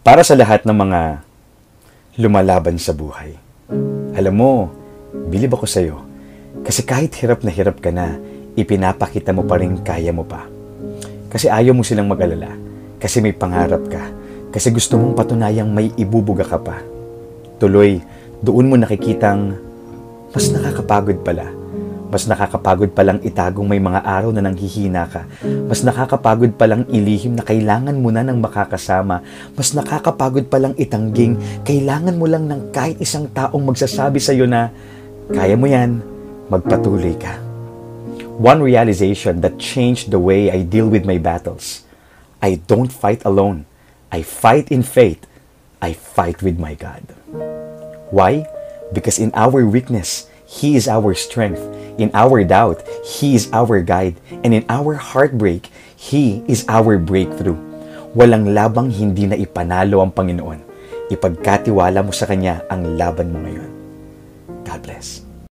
Para sa lahat ng mga lumalaban sa buhay. Alam mo, bilib ako sa'yo. Kasi kahit hirap na hirap ka na, ipinapakita mo pa rin kaya mo pa. Kasi ayaw mo silang mag-alala. Kasi may pangarap ka. Kasi gusto mong patunayang may ibubuga ka pa. Tuloy, doon mo nakikitang mas nakakapagod pala. Mas nakakapagod palang itagong may mga araw na nanghihina ka. Mas nakakapagod palang ilihim na kailangan mo na ng makakasama. Mas nakakapagod palang itangging kailangan mo lang ng kahit isang taong magsasabi sa iyo na kaya mo yan, magpatuloy ka. One realization that changed the way I deal with my battles. I don't fight alone. I fight in faith. I fight with my God. Why? Because in our weakness, He is our strength. In our doubt, He is our guide. And in our heartbreak, He is our breakthrough. Walang labang hindi na ipanalo ang Panginoon. Ipagkatiwala mo sa Kanya ang laban mo ngayon. God bless.